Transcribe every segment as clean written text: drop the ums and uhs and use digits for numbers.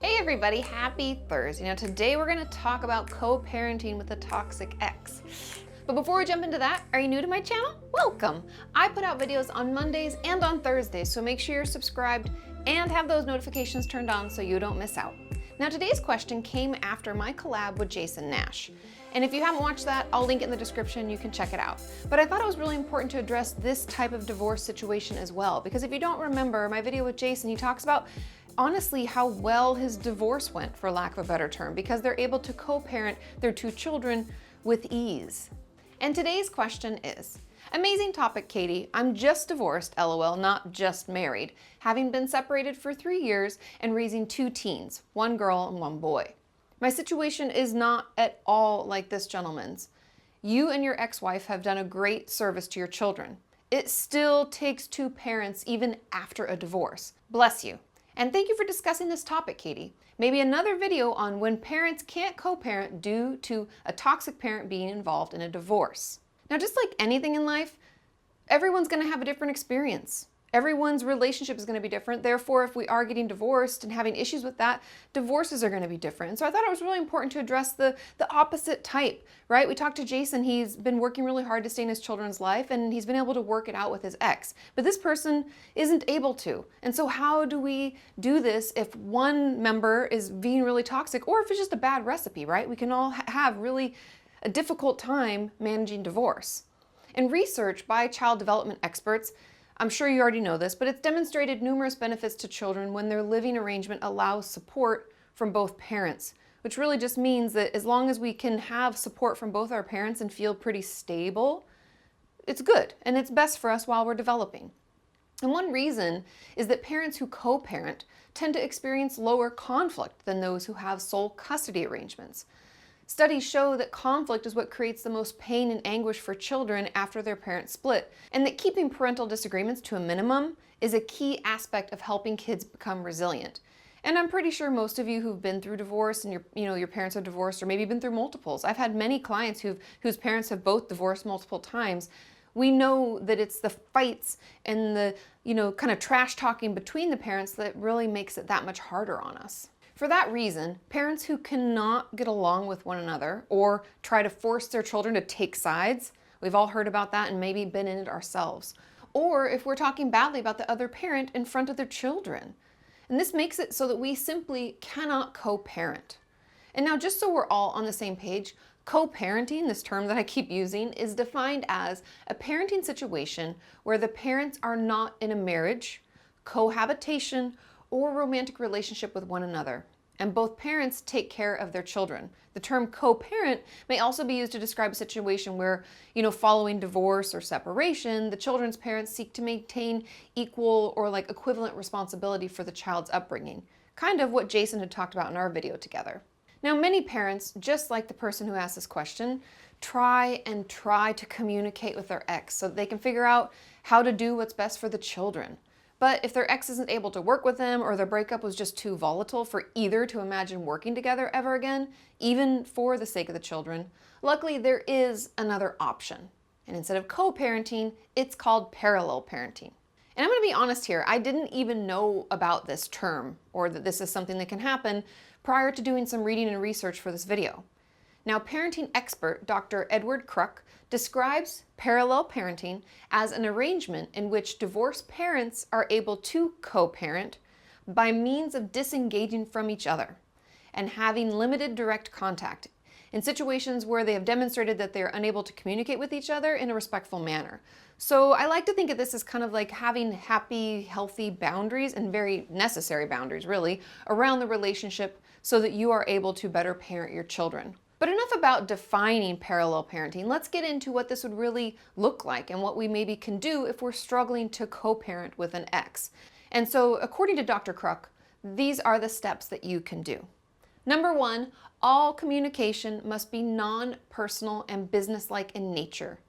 Hey everybody, happy Thursday. Now today we're gonna talk about co-parenting with a toxic ex. But before we jump into that, are you new to my channel? Welcome! I put out videos on Mondays and on Thursdays, so make sure you're subscribed and have those notifications turned on so you don't miss out. Now today's question came after my collab with Jason Nash. And if you haven't watched that, I'll link it in the description, you can check it out. But I thought it was really important to address this type of divorce situation as well, because if you don't remember my video with Jason, he talks about honestly how well his divorce went, for lack of a better term, because they're able to co-parent their two children with ease. And today's question is, amazing topic, Katie. I'm just divorced, LOL, not just married, having been separated for 3 years and raising 2 teens, 1 girl and 1 boy. My situation is not at all like this gentleman's. You and your ex-wife have done a great service to your children. It still takes 2 parents even after a divorce. Bless you. And thank you for discussing this topic, Katie. Maybe another video on when parents can't co-parent due to a toxic parent being involved in a divorce. Now, just like anything in life, everyone's gonna have a different experience. Everyone's relationship is gonna be different. Therefore, if we are getting divorced and having issues with that, divorces are gonna be different. And so I thought it was really important to address the opposite type, right? We talked to Jason, he's been working really hard to stay in his children's life and he's been able to work it out with his ex. But this person isn't able to. And so how do we do this if one member is being really toxic or if it's just a bad recipe, right? We can all have really a difficult time managing divorce. In research by child development experts, I'm sure you already know this, but it's demonstrated numerous benefits to children when their living arrangement allows support from both parents, which really just means that as long as we can have support from both our parents and feel pretty stable, it's good and it's best for us while we're developing. And one reason is that parents who co-parent tend to experience lower conflict than those who have sole custody arrangements. Studies show that conflict is what creates the most pain and anguish for children after their parents split, and that keeping parental disagreements to a minimum is a key aspect of helping kids become resilient. And I'm pretty sure most of you who've been through divorce and your parents have divorced or maybe been through multiples. I've had many clients whose parents have both divorced multiple times. We know that it's the fights and the kind of trash talking between the parents that really makes it that much harder on us. For that reason, parents who cannot get along with one another or try to force their children to take sides, we've all heard about that and maybe been in it ourselves, or if we're talking badly about the other parent in front of their children. And this makes it so that we simply cannot co-parent. And now, just so we're all on the same page, co-parenting, this term that I keep using, is defined as a parenting situation where the parents are not in a marriage, cohabitation, or romantic relationship with one another, and both parents take care of their children. The term co-parent may also be used to describe a situation where, following divorce or separation, the children's parents seek to maintain equal or equivalent responsibility for the child's upbringing, kind of what Jason had talked about in our video together. Now, many parents, just like the person who asked this question, try to communicate with their ex so that they can figure out how to do what's best for the children. But if their ex isn't able to work with them or their breakup was just too volatile for either to imagine working together ever again, even for the sake of the children, luckily there is another option. And instead of co-parenting, it's called parallel parenting. And I'm going to be honest here, I didn't even know about this term or that this is something that can happen prior to doing some reading and research for this video. Now, parenting expert Dr. Edward Kruk describes parallel parenting as an arrangement in which divorced parents are able to co-parent by means of disengaging from each other and having limited direct contact in situations where they have demonstrated that they are unable to communicate with each other in a respectful manner. So I like to think of this as kind of like having happy, healthy boundaries and very necessary boundaries, really, around the relationship so that you are able to better parent your children. But enough about defining parallel parenting. Let's get into what this would really look like and what we maybe can do if we're struggling to co-parent with an ex. And so, according to Dr. Kruk, these are the steps that you can do. Number 1, all communication must be non-personal and business-like in nature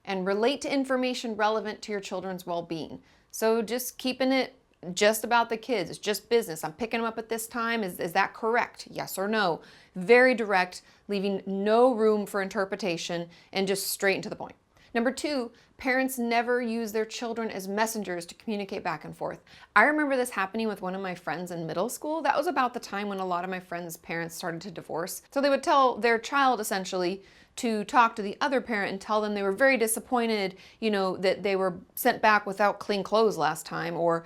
and relate to information relevant to your children's well-being. So just keeping it just about the kids. It's just business. I'm picking them up at this time. Is that correct? Yes or no? Very direct, leaving no room for interpretation and just straight into the point. Number 2, parents never use their children as messengers to communicate back and forth. I remember this happening with one of my friends in middle school. That was about the time when a lot of my friends' parents started to divorce. So they would tell their child essentially to talk to the other parent and tell them they were very disappointed, that they were sent back without clean clothes last time, or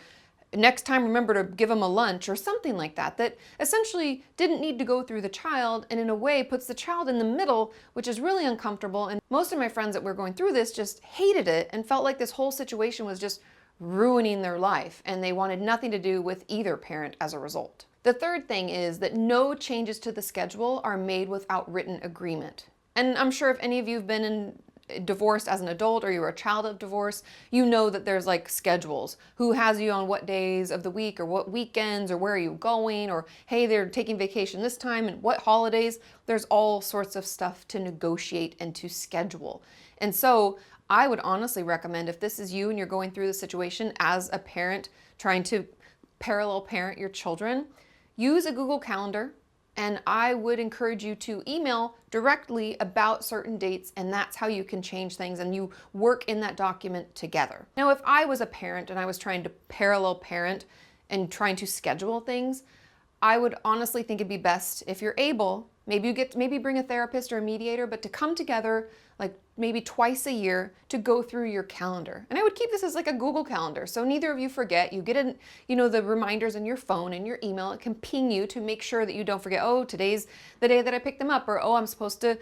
next time remember to give them a lunch, or something like that, that essentially didn't need to go through the child, and in a way puts the child in the middle, which is really uncomfortable. And most of my friends that were going through this just hated it and felt like this whole situation was just ruining their life, and they wanted nothing to do with either parent as a result. The third thing is that no changes to the schedule are made without written agreement. And I'm sure if any of you have been divorced as an adult, or you were a child of divorce, you know that there's like schedules. Who has you on what days of the week, or what weekends, or where are you going, or hey, they're taking vacation this time, and what holidays. There's all sorts of stuff to negotiate and to schedule. And so I would honestly recommend, if this is you and you're going through the situation as a parent trying to parallel parent your children, use a Google Calendar. And I would encourage you to email directly about certain dates, and that's how you can change things, and you work in that document together. Now, if I was a parent and I was trying to parallel parent and trying to schedule things, I would honestly think it'd be best if you're able, maybe bring a therapist or a mediator, but to come together like maybe twice a year to go through your calendar. And I would keep this as like a Google Calendar, so neither of you forget. You get the reminders in your phone and your email. It can ping you to make sure that you don't forget, oh, today's the day that I picked them up, or oh, I'm supposed to,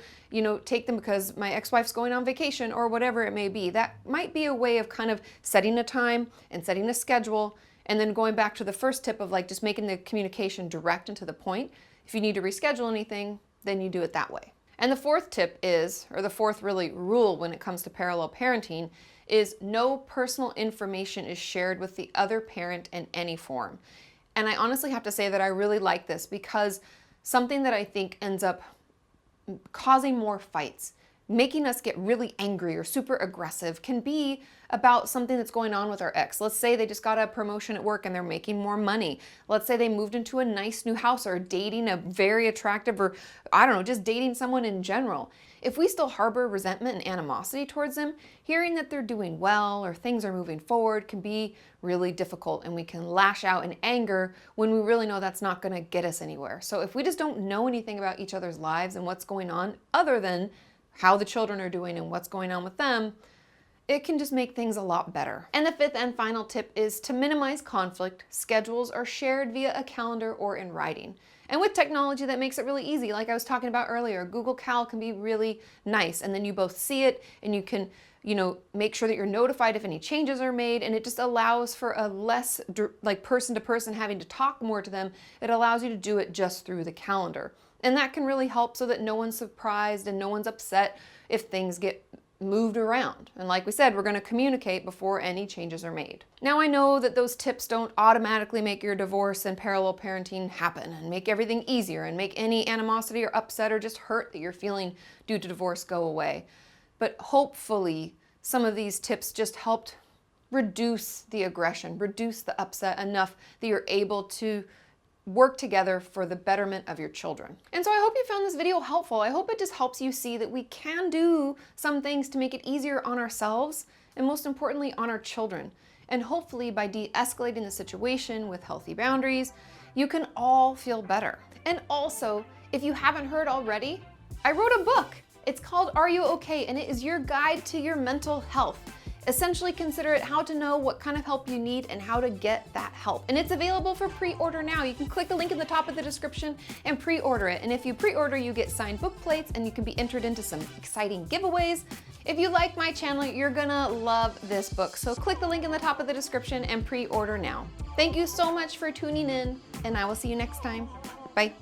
take them because my ex-wife's going on vacation, or whatever it may be. That might be a way of kind of setting a time and setting a schedule, and then going back to the first tip of like just making the communication direct and to the point. If you need to reschedule anything, then you do it that way. And the fourth tip is, or the fourth really rule when it comes to parallel parenting, is no personal information is shared with the other parent in any form. And I honestly have to say that I really like this, because something that I think ends up causing more fights, making us get really angry or super aggressive, can be about something that's going on with our ex. Let's say they just got a promotion at work and they're making more money. Let's say they moved into a nice new house, or dating a very attractive, or I don't know, just dating someone in general. If we still harbor resentment and animosity towards them, hearing that they're doing well or things are moving forward can be really difficult, and we can lash out in anger when we really know that's not going to get us anywhere. So if we just don't know anything about each other's lives and what's going on other than how the children are doing and what's going on with them, it can just make things a lot better. And the fifth and final tip is to minimize conflict. Schedules are shared via a calendar or in writing. And with technology, that makes it really easy. Like I was talking about earlier, Google Cal can be really nice, and then you both see it, and you can make sure that you're notified if any changes are made, and it just allows for a less like person to person having to talk more to them. It allows you to do it just through the calendar. And that can really help so that no one's surprised and no one's upset if things get moved around. And like we said, we're going to communicate before any changes are made. Now, I know that those tips don't automatically make your divorce and parallel parenting happen and make everything easier and make any animosity or upset or just hurt that you're feeling due to divorce go away. But hopefully some of these tips just helped reduce the aggression, reduce the upset enough that you're able to work together for the betterment of your children. And so I hope you found this video helpful. I hope it just helps you see that we can do some things to make it easier on ourselves, and most importantly on our children. And hopefully by de-escalating the situation with healthy boundaries, you can all feel better. And also, if you haven't heard already, I wrote a book. It's called Are You Okay? And it is your guide to your mental health. Essentially, consider it how to know what kind of help you need and how to get that help. And it's available for pre-order now. You can click the link in the top of the description and pre-order it. And if you pre-order, you get signed book plates and you can be entered into some exciting giveaways. If you like my channel, you're gonna love this book. So click the link in the top of the description and pre-order now. Thank you so much for tuning in, and I will see you next time. Bye.